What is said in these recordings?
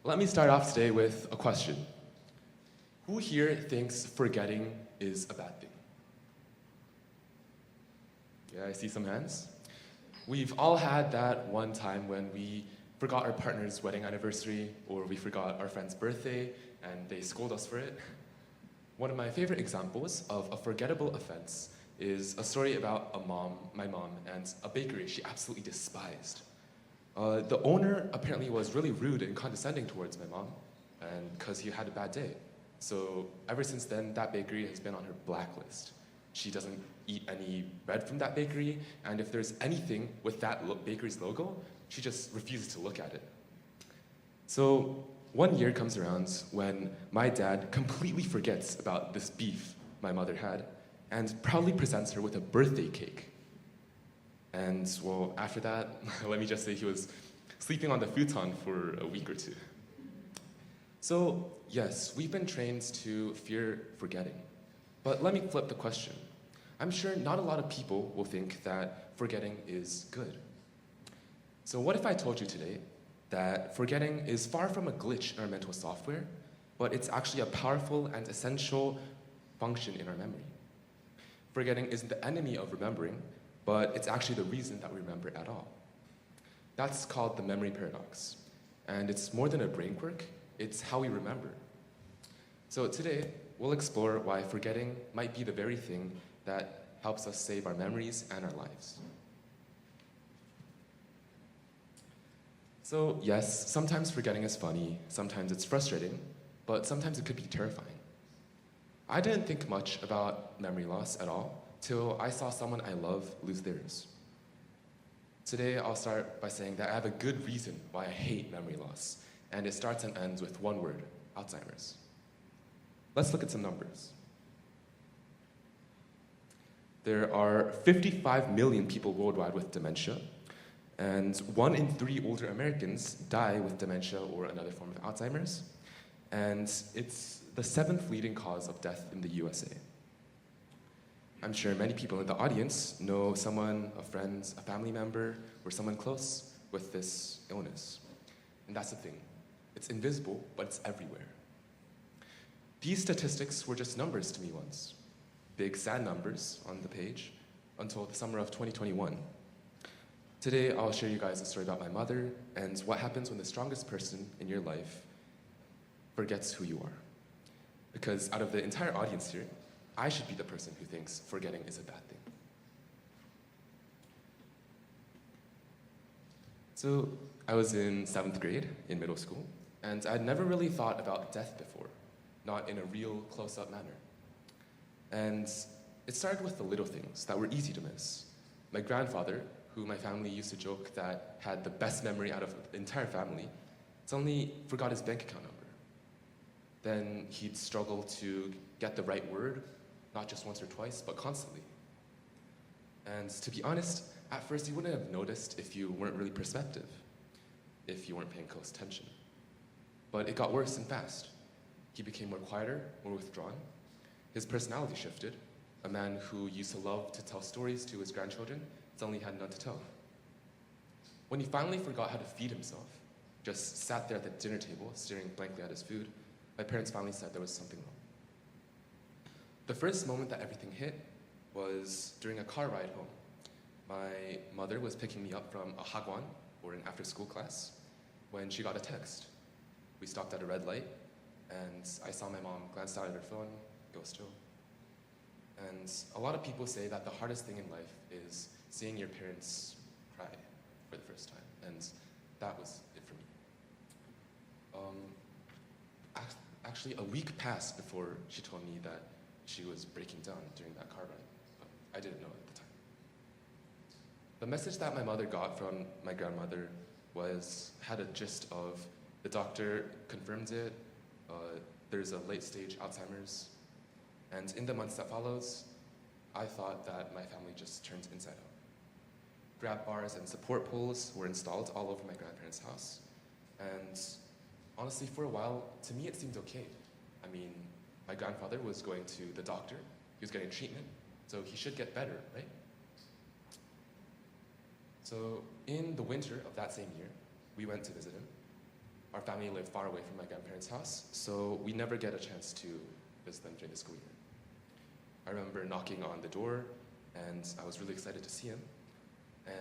Let me start off today with a question. Who here thinks forgetting is a bad thing? Yeah, I see some hands. We've all had that one time when we forgot our partner's wedding anniversary, or we forgot our friend's birthday, and they scold us for it. One of my favorite examples of a forgettable offense is a story about my mom, and a bakery she absolutely despised. The owner apparently was really rude and condescending towards my mom, and because he had a bad day. So ever since then, that bakery has been on her blacklist. She doesn't eat any bread from that bakery, and if there's anything with that bakery's logo, she just refuses to look at it. So one year comes around when my dad completely forgets about this beef my mother had and proudly presents her with a birthday cake. And well, after that, let me just say he was sleeping on the futon for a week or two. So yes, we've been trained to fear forgetting. But let me flip the question. I'm sure not a lot of people will think that forgetting is good. So what if I told you today that forgetting is far from a glitch in our mental software, but it's actually a powerful and essential function in our memory? Forgetting isn't the enemy of remembering, but it's actually the reason that we remember at all. That's called the memory paradox. And it's more than a brain quirk, it's how we remember. So today, we'll explore why forgetting might be the very thing that helps us save our memories and our lives. So yes, sometimes forgetting is funny, sometimes it's frustrating, but sometimes it could be terrifying. I didn't think much about memory loss at all till I saw someone I love lose theirs. Today, I'll start by saying that I have a good reason why I hate memory loss, and it starts and ends with one word: Alzheimer's. Let's look at some numbers. There are 55 million people worldwide with dementia, and 1 in 3 older Americans die with dementia or another form of Alzheimer's, and it's the 7th leading cause of death in the USA. I'm sure many people in the audience know someone, a friend, a family member, or someone close with this illness. And that's the thing. It's invisible, but it's everywhere. These statistics were just numbers to me once. Big, sad numbers on the page until the summer of 2021. Today, I'll share you guys a story about my mother and what happens when the strongest person in your life forgets who you are. Because out of the entire audience here, I should be the person who thinks forgetting is a bad thing. So I was in 7th grade in middle school, and I'd never really thought about death before, not in a real close-up manner. And it started with the little things that were easy to miss. My grandfather, who my family used to joke that had the best memory out of the entire family, suddenly forgot his bank account number. Then he'd struggle to get the right word, not just once or twice, but constantly. And to be honest, at first you wouldn't have noticed if you weren't really perceptive, if you weren't paying close attention. But it got worse and fast. He became more quieter, more withdrawn. His personality shifted. A man who used to love to tell stories to his grandchildren suddenly had none to tell. When he finally forgot how to feed himself, just sat there at the dinner table, staring blankly at his food, my parents finally said there was something wrong. The first moment that everything hit was during a car ride home. My mother was picking me up from a hagwon, or an after-school class, when she got a text. We stopped at a red light, and I saw my mom glance down at her phone, go still. And a lot of people say that the hardest thing in life is seeing your parents cry for the first time, and that was it for me. Actually, a week passed before she told me that she was breaking down during that car ride, but I didn't know at the time. The message that my mother got from my grandmother had a gist of, the doctor confirmed it, there's a late-stage Alzheimer's, and in the months that follows, I thought that my family just turned inside out. Grab bars and support poles were installed all over my grandparents' house, and honestly, for a while, to me it seemed okay. I mean, my grandfather was going to the doctor, he was getting treatment, so he should get better, right? So in the winter of that same year, we went to visit him. our family lived far away from my grandparents' house, so we never get a chance to visit them during the school year. I remember knocking on the door, and I was really excited to see him.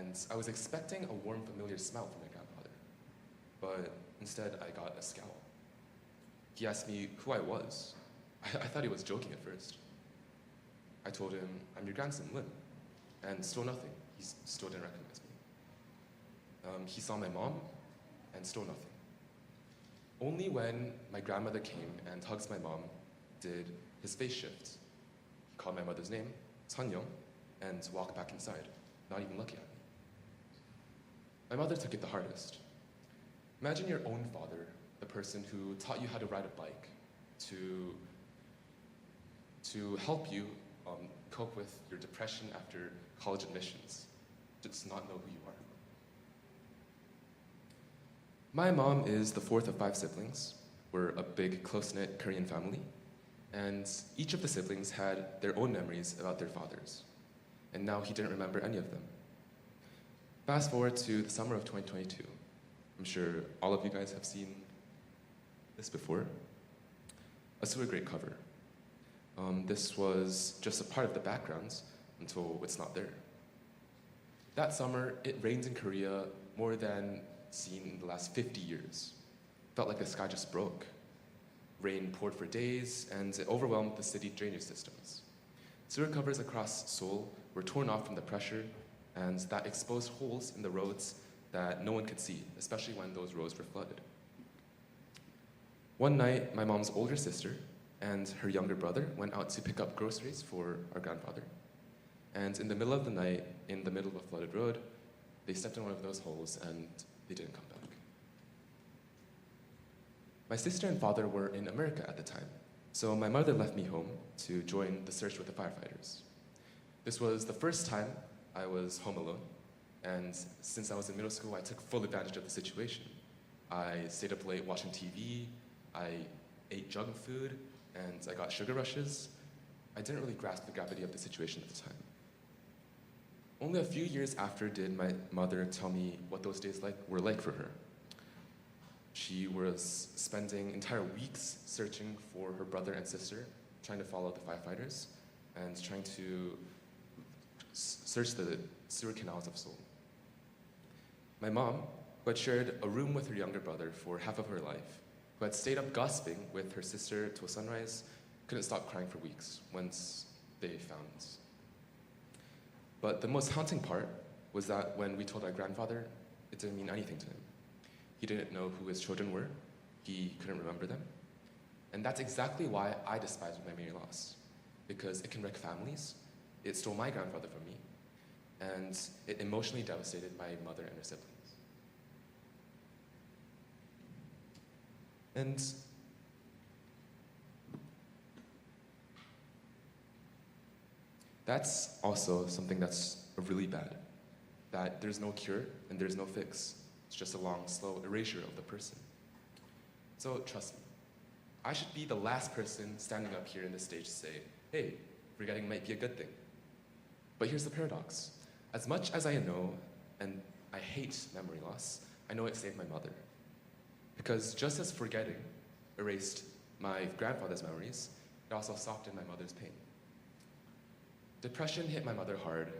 And I was expecting a warm, familiar smile from my grandfather, but instead I got a scowl. He asked me who I was. I thought he was joking at first. I told him, I'm your grandson, Lim, and still nothing. He still didn't recognize me. He saw my mom, and still nothing. Only when my grandmother came and hugs my mom did his face shift. He called my mother's name, Sanyoung, and walked back inside, not even looking at me. My mother took it the hardest. Imagine your own father, the person who taught you how to ride a bike, to help you cope with your depression after college admissions, just not know who you are. My mom is the fourth of 5 siblings. We're a big, close-knit Korean family, and each of the siblings had their own memories about their fathers, and now he didn't remember any of them. Fast forward to the summer of 2022. I'm sure all of you guys have seen this before. A super great cover. This was just a part of the background until it's not there. That summer, it rained in Korea more than seen in the last 50 years. Felt like the sky just broke. Rain poured for days, and it overwhelmed the city drainage systems. Sewer covers across Seoul were torn off from the pressure, and that exposed holes in the roads that no one could see, especially when those roads were flooded. One night, my mom's older sister and her younger brother went out to pick up groceries for our grandfather. And in the middle of the night, in the middle of a flooded road, they stepped in one of those holes and they didn't come back. My sister and father were in America at the time, so my mother left me home to join the search with the firefighters. This was the first time I was home alone, and since I was in middle school, I took full advantage of the situation. I stayed up late watching TV, I ate junk food, and I got sugar rushes. I didn't really grasp the gravity of the situation at the time. Only a few years after did my mother tell me what those days were like for her. She was spending entire weeks searching for her brother and sister, trying to follow the firefighters, and trying to search the sewer canals of Seoul. My mom, who had shared a room with her younger brother for half of her life, who had stayed up gossiping with her sister till sunrise, couldn't stop crying for weeks once they found. But the most haunting part was that when we told our grandfather, it didn't mean anything to him. He didn't know who his children were. He couldn't remember them. And that's exactly why I despise memory loss, because it can wreck families. It stole my grandfather from me, and it emotionally devastated my mother and her siblings. And that's also something that's really bad, that there's no cure and there's no fix. It's just a long, slow erasure of the person. So trust me, I should be the last person standing up here in this stage to say, hey, forgetting might be a good thing. But here's the paradox. As much as I know and I hate memory loss, I know it saved my mother. Because just as forgetting erased my grandfather's memories, it also softened my mother's pain. Depression hit my mother hard,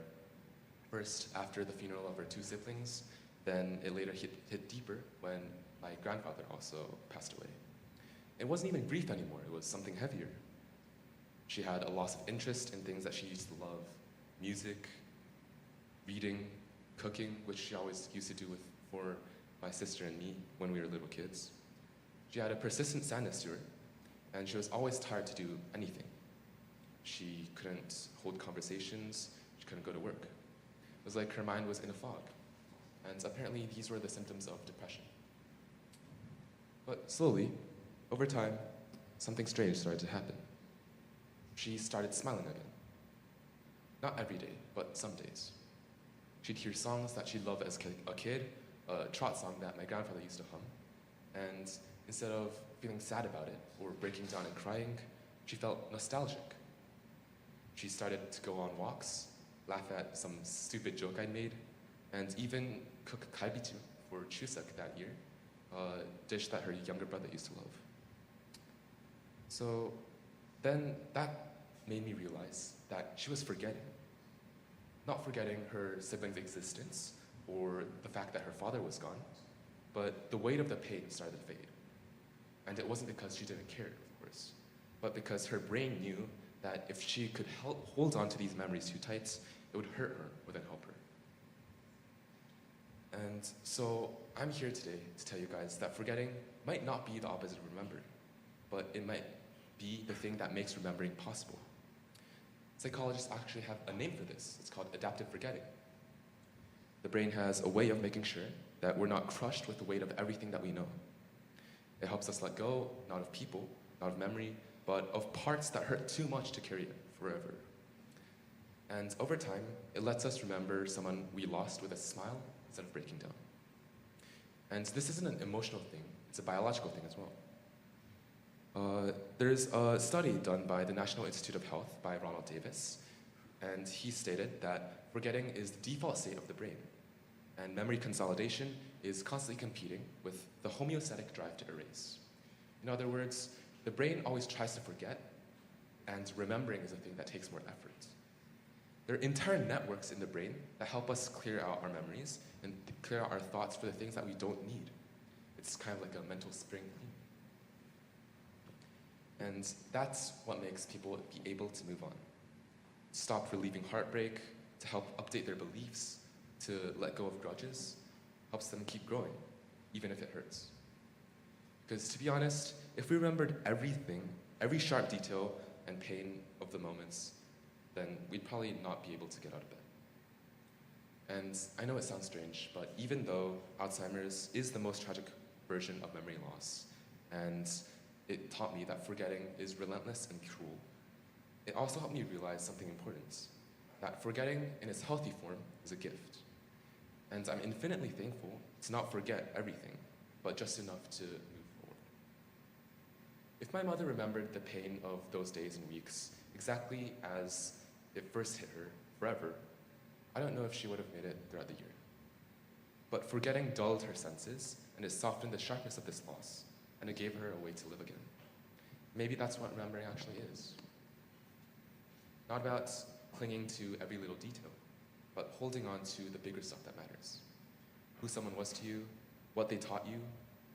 first after the funeral of her 2 siblings, then it later hit deeper when my grandfather also passed away. It wasn't even grief anymore, it was something heavier. She had a loss of interest in things that she used to love, music, reading, cooking, which she always used to do for my sister and me when we were little kids. She had a persistent sadness to her, and she was always tired to do anything. She couldn't hold conversations, she couldn't go to work. It was like her mind was in a fog, and apparently these were the symptoms of depression. But slowly, over time, something strange started to happen. She started smiling again. Not every day, but some days. She'd hear songs that she loved as a kid, a trot song that my grandfather used to hum, and instead of feeling sad about it or breaking down and crying, she felt nostalgic. She started to go on walks, laugh at some stupid joke I made, and even cook galbicheon for Chuseok that year, a dish that her younger brother used to love. So then that made me realize that she was forgetting. Not forgetting her sibling's existence or the fact that her father was gone, but the weight of the pain started to fade. And it wasn't because she didn't care, of course, but because her brain knew that if she could hold on to these memories too tight, it would hurt her more than help her. And so I'm here today to tell you guys that forgetting might not be the opposite of remembering, but it might be the thing that makes remembering possible. Psychologists actually have a name for this. It's called adaptive forgetting. The brain has a way of making sure that we're not crushed with the weight of everything that we know. It helps us let go, not of people, not of memory, but of parts that hurt too much to carry it forever. And over time, it lets us remember someone we lost with a smile instead of breaking down. And this isn't an emotional thing, it's a biological thing as well. There's a study done by the National Institute of Health by Ronald Davis, and he stated that forgetting is the default state of the brain, and memory consolidation is constantly competing with the homeostatic drive to erase. In other words, the brain always tries to forget, and remembering is a thing that takes more effort. There are entire networks in the brain that help us clear out our memories and clear out our thoughts for the things that we don't need. It's kind of like a mental spring cleaning. And that's what makes people be able to move on. Stop relieving heartbreak, to help update their beliefs, to let go of grudges, helps them keep growing, even if it hurts. Because to be honest, if we remembered everything, every sharp detail and pain of the moments, then we'd probably not be able to get out of bed. And I know it sounds strange, but even though Alzheimer's is the most tragic version of memory loss, and it taught me that forgetting is relentless and cruel, it also helped me realize something important, that forgetting in its healthy form is a gift. And I'm infinitely thankful to not forget everything, but just enough to move forward. If my mother remembered the pain of those days and weeks exactly as it first hit her forever, I don't know if she would have made it throughout the year. But forgetting dulled her senses, and it softened the sharpness of this loss, and it gave her a way to live again. Maybe that's what remembering actually is. Not about clinging to every little detail, but holding on to the bigger stuff that matters. Who someone was to you, what they taught you,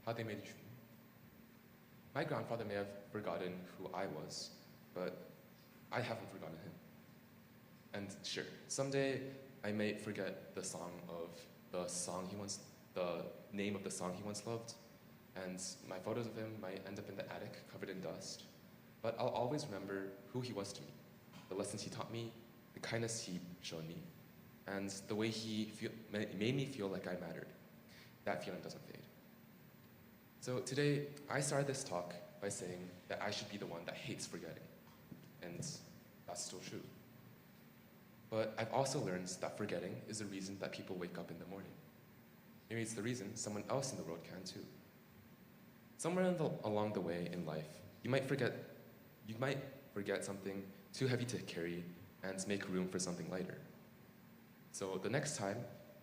how they made you feel. My grandfather may have forgotten who I was, but I haven't forgotten him. And sure, someday I may forget the name of the song he once loved, and my photos of him might end up in the attic covered in dust, but I'll always remember who he was to me, the lessons he taught me, the kindness he showed me, and the way he made me feel like I mattered. That feeling doesn't fade. So today, I started this talk by saying that I should be the one that hates forgetting, and that's still true. But I've also learned that forgetting is the reason that people wake up in the morning. Maybe it's the reason someone else in the world can too. Somewhere along the way in life, you might forget something too heavy to carry and make room for something lighter. So the next time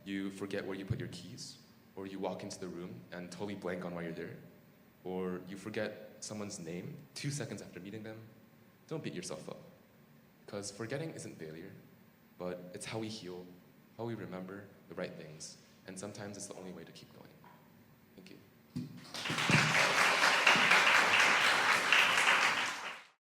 you forget where you put your keys, or you walk into the room and totally blank on why you're there, or you forget someone's name 2 seconds after meeting them, don't beat yourself up. Because forgetting isn't failure, but it's how we heal, how we remember the right things, and sometimes it's the only way to keep going.